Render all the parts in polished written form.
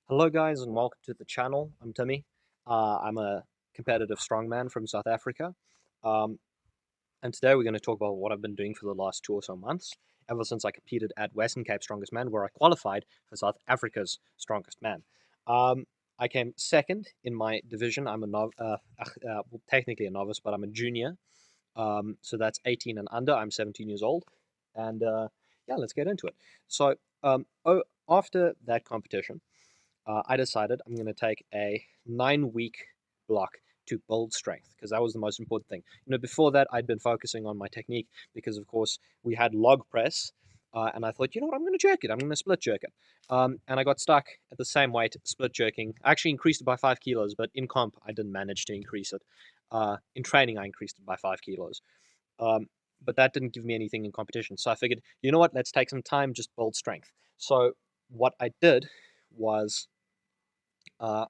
Hello, guys, and welcome to the channel. I'm Timmy. I'm a competitive strongman from South Africa. Um, and today we're going to talk about what I've been doing for the last 2 or so months, ever since I competed at Western Cape Strongest Man, where I qualified for South Africa's Strongest Man. Um, I came second in my division. I'm well, technically a novice, but I'm a junior. So that's 18 and under. I'm 17 years old. And yeah, let's get into it. So after that competition, I decided I'm going to take a 9 week block to build strength because that was the most important thing. Before that, I'd been focusing on my technique because, of course, we had log press. And I thought, you know what, I'm going to jerk it. I'm going to split jerk it. And I got stuck at the same weight, split jerking. I actually increased it by 5 kilos, but in comp, I didn't manage to increase it. In training, I increased it by 5 kilos. Um, but that didn't give me anything in competition. So I figured, you know what, let's take some time, just build strength. So what I did was uh,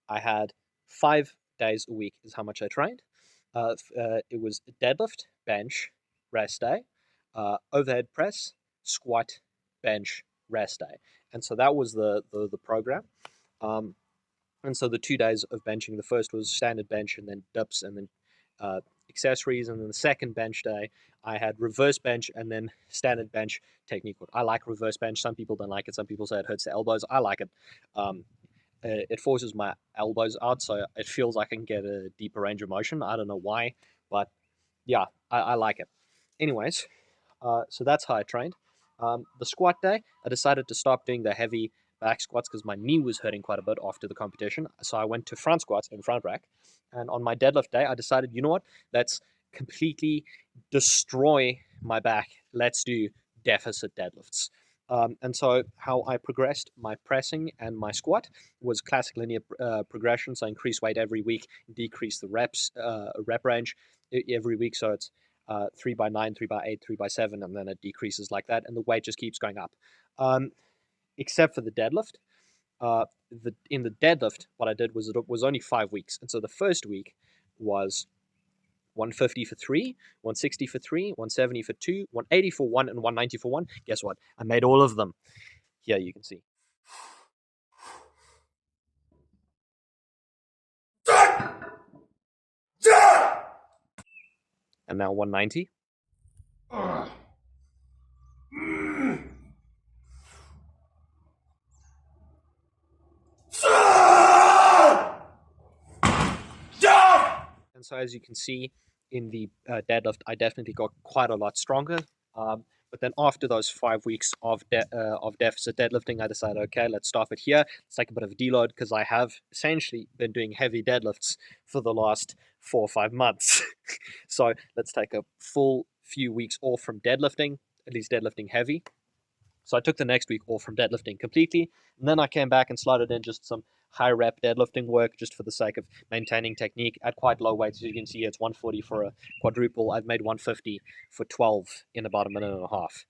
I had 5 days a week is how much I trained. It was deadlift, bench, rest day, overhead press, squat, bench, rest day, and so that was the program. Um, and so the 2 days of benching, the first was standard bench, and then dips, and then accessories, and then the second bench day, I had reverse bench and then standard bench technique. I like reverse bench. Some people don't like it. Some people say it hurts the elbows. I like it. Um, it forces my elbows out, so it feels like I can get a deeper range of motion. I don't know why, but yeah, I like it. Anyways, so that's how I trained. The squat day, I decided to stop doing the heavy back squats because my knee was hurting quite a bit after the competition. So I went to front squats and front rack. And on my deadlift day, I decided, you know what? Let's completely destroy my back. Let's do deficit deadlifts. And so, how I progressed my pressing and my squat was classic linear progression. So, I increase weight every week, decrease the rep range every week. So, it's 3 by 9, 3 by 8, 3 by 7, and then it decreases like that, and the weight just keeps going up. Um, except for the deadlift. In the deadlift, what I did was it was only 5 weeks, and so the first week was 150 for three, 160 for three, 170 for two, 180 for one, and 190 for one. Guess what? I made all of them. Here you can see. And now 190. And so, as you can see in the deadlift, I definitely got quite a lot stronger. But then after those 5 weeks of deficit deadlifting, I decided, okay, let's stop it here. Let's take a bit of a deload because I have essentially been doing heavy deadlifts for the last 4 or 5 months. So let's take a full few weeks off from deadlifting, at least deadlifting heavy. So I took the next week off from deadlifting completely, and then I came back and slotted in just some high rep deadlifting work just for the sake of maintaining technique at quite low weights. As you can see, it's 140 for a quadruple. I've made 150 for 12 in about a minute and a half.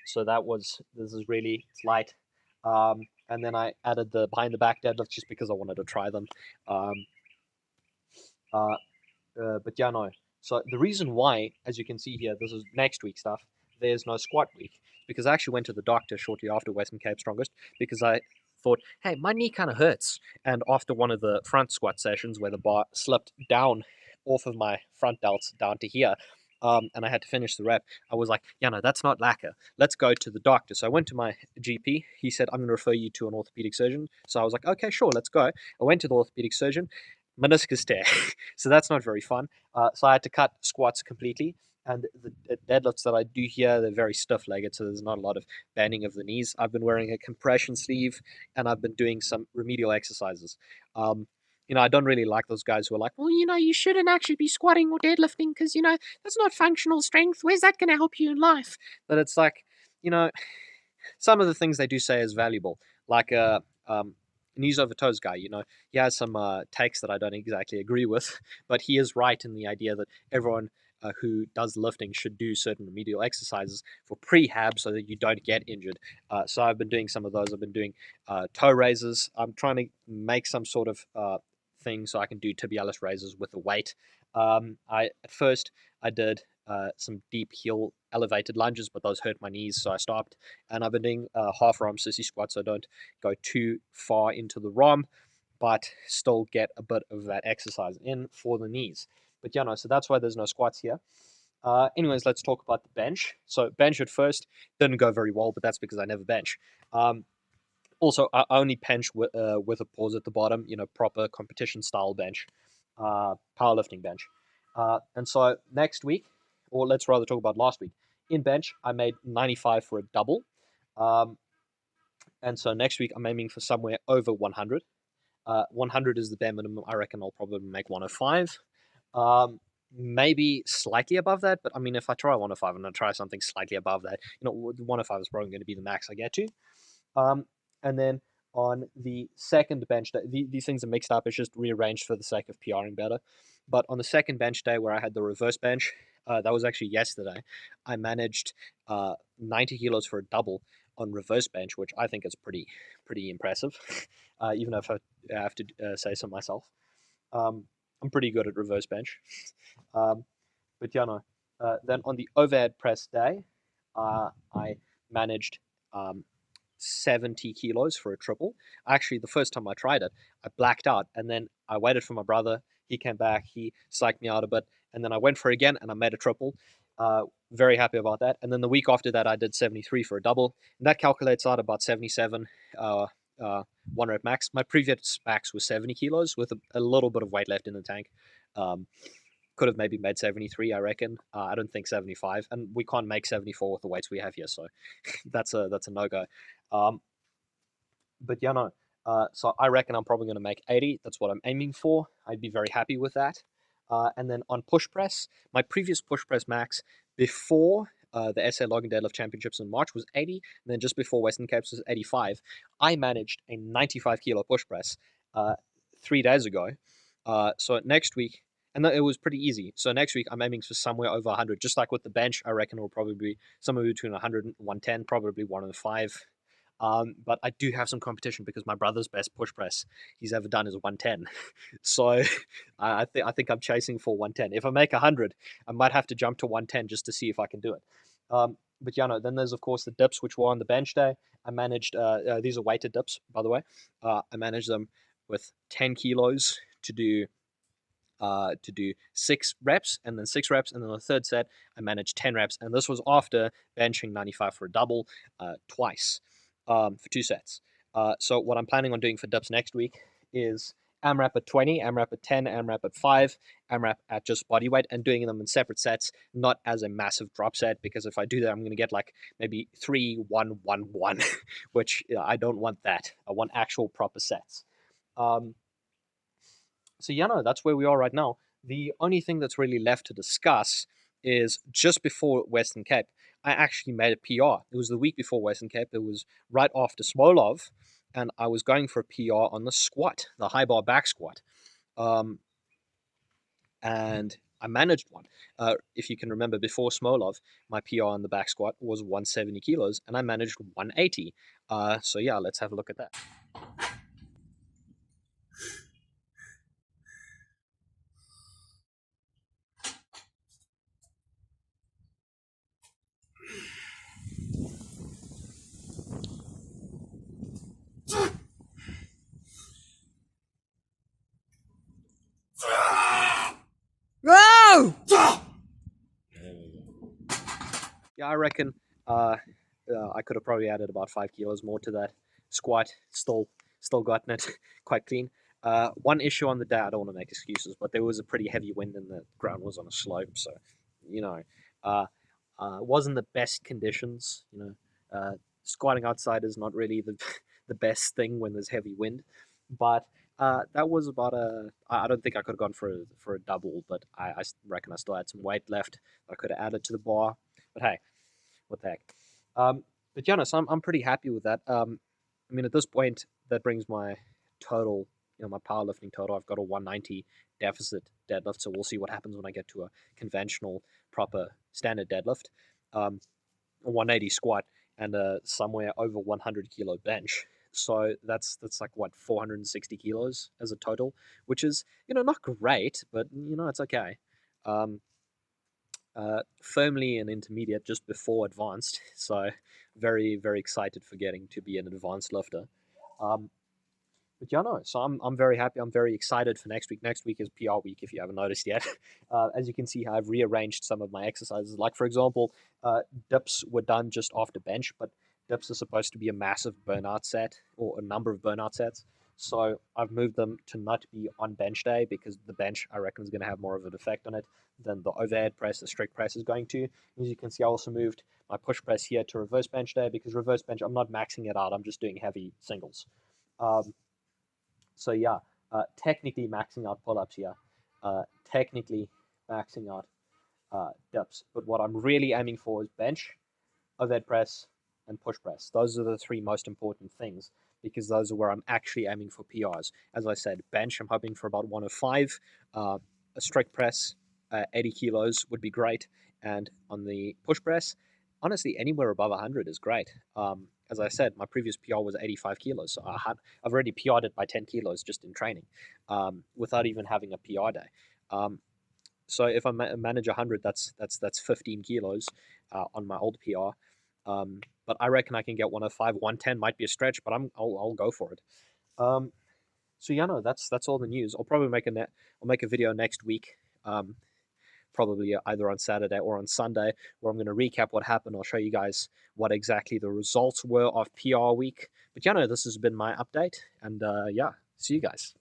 So this is really it's light. And then I added the behind the back deadlifts just because I wanted to try them. Um, uh, but yeah, no. So the reason why, as you can see here, this is next week stuff. There's no squat week because I actually went to the doctor shortly after Western Cape Strongest because I thought, hey, my knee kind of hurts. And after one of the front squat sessions where the bar slipped down off of my front delts down to here, and I had to finish the rep, I was like, yeah, no, that's not lacquer. Let's go to the doctor. So I went to my GP. He said, I'm going to refer you to an orthopedic surgeon. So I was like, okay, sure, let's go. I went to the orthopedic surgeon, meniscus tear. So that's not very fun. So I had to cut squats completely. And the deadlifts that I do here, they're very stiff legged, so there's not a lot of bending of the knees. I've been wearing a compression sleeve and I've been doing some remedial exercises. Um, I don't really like those guys who are like, well, you shouldn't actually be squatting or deadlifting because, that's not functional strength. Where's that going to help you in life? But it's like, you know, some of the things they do say is valuable, like knees over toes guy. He has some takes that I don't exactly agree with, but he is right in the idea that everyone who does lifting should do certain remedial exercises for prehab so that you don't get injured. So I've been doing some of those. I've been doing toe raises. I'm trying to make some sort of thing so I can do tibialis raises with a weight. At first I did some deep heel elevated lunges, but those hurt my knees, so I stopped. And I've been doing half ROM sissy squats, so I don't go too far into the ROM, but still get a bit of that exercise in for the knees. But yeah, no, so that's why there's no squats here. Anyways, let's talk about the bench. So bench at first didn't go very well, but that's because I never bench. Also, I only bench with a pause at the bottom, proper competition style bench, powerlifting bench. And so next week, or let's rather talk about last week, in bench, I made 95 for a double. And so next week, I'm aiming for somewhere over 100. 100 is the bare minimum. I reckon I'll probably make 105. Maybe slightly above that, but I mean, if I try 105 and I try something slightly above that, 105 is probably going to be the max I get to. And then on the second bench day, these things are mixed up. It's just rearranged for the sake of PRing better. But on the second bench day where I had the reverse bench, that was actually yesterday, I managed 90 kilos for a double on reverse bench, which I think is pretty impressive, even if I have to say so myself. I'm pretty good at reverse bench. But yeah, no. Then on the overhead press day, I managed 70 kilos for a triple. Actually, the first time I tried it, I blacked out, and then I waited for my brother. He came back, he psyched me out a bit, and then I went for it again, and I made a triple. Very happy about that. And then the week after that, I did 73 for a double, and that calculates out about 77 one rep max. My previous max was 70 kilos with a little bit of weight left in the tank. Could have maybe made 73, I reckon. I don't think 75, and we can't make 74 with the weights we have here, so that's a no-go. But yeah, no. So I reckon I'm probably going to make 80. That's what I'm aiming for. I'd be very happy with that. And then on push press, my previous push press max before the SA Log and Deadlift Championships in March was 80, and then just before Western Capes was 85. I managed a 95 kilo push press 3 days ago. So next week, and it was pretty easy. So next week, I'm aiming for somewhere over 100. Just like with the bench, I reckon it will probably be somewhere between 100 and 110, probably 105. But I do have some competition because my brother's best push press he's ever done is 110. So I think I'm chasing for 110. If I make 100, I might have to jump to 110 just to see if I can do it. But yeah, no. Then there's of course the dips, which were on the bench day. I managed these are weighted dips, by the way. I managed them with 10 kilos to do 6 reps, and then 6 reps, and then the third set I managed 10 reps, and this was after benching 95 for a double twice for 2 sets. So what I'm planning on doing for dips next week is AMRAP at 20, AMRAP at 10, AMRAP at 5, AMRAP at just body weight, and doing them in separate sets, not as a massive drop set, because if I do that, I'm going to get like maybe 3, 1, 1, 1, which I don't want that. I want actual proper sets. So yeah, no, that's where we are right now. The only thing that's really left to discuss is just before Western Cape, I actually made a PR. It was the week before Western Cape. It was right after Smolov, and I was going for a PR on the squat, the high bar back squat. And I managed one. If you can remember, before Smolov, my PR on the back squat was 170 kilos, and I managed 180. So yeah, let's have a look at that. No! Yeah, I reckon I could have probably added about 5 kilos more to that squat. Still gotten it quite clean. One issue on the day, I don't want to make excuses, but there was a pretty heavy wind and the ground was on a slope, so wasn't the best conditions. Squatting outside is not really the best thing when there's heavy wind, but that was about I don't think I could have gone for a double, but I reckon I still had some weight left. I could have added to the bar, but hey, what the heck. But yeah, no, so I'm pretty happy with that. I mean, at this point, that brings my total, my powerlifting total. I've got a 190 deficit deadlift, so we'll see what happens when I get to a conventional, proper standard deadlift, a 180 squat, and somewhere over 100 kilo bench. So that's like what 460 kilos as a total, which is not great, but it's okay. firmly in intermediate just before advanced. So very, very excited for getting to be an advanced lifter. Um, but yeah, no, so I'm very happy. I'm very excited for next week. Next week is PR week, if you haven't noticed yet. As you can see, I've rearranged some of my exercises. Like, for example, dips were done just after bench, but dips are supposed to be a massive burnout set or a number of burnout sets. So I've moved them to not be on bench day because the bench, I reckon, is going to have more of an effect on it than the overhead press, the strict press is going to. As you can see, I also moved my push press here to reverse bench day because reverse bench, I'm not maxing it out. I'm just doing heavy singles. Um, so yeah, technically maxing out pull-ups here, technically maxing out dips. But what I'm really aiming for is bench, overhead press, and push press. Those are the three most important things because those are where I'm actually aiming for PRs. As I said, bench, I'm hoping for about 105. A strict press, 80 kilos would be great. And on the push press, honestly, anywhere above 100 is great. As I said, my previous PR was 85 kilos. So I've already PR'd it by 10 kilos just in training without even having a PR day. So if I manage 100, that's 15 kilos on my old PR. But I reckon I can get 105, 110 might be a stretch, but I'll go for it. So yeah, no, that's all the news. I'll probably I'll make a video next week, probably either on Saturday or on Sunday, where I'm going to recap what happened. I'll show you guys what exactly the results were of PR week. But yeah, no, this has been my update, and yeah, see you guys.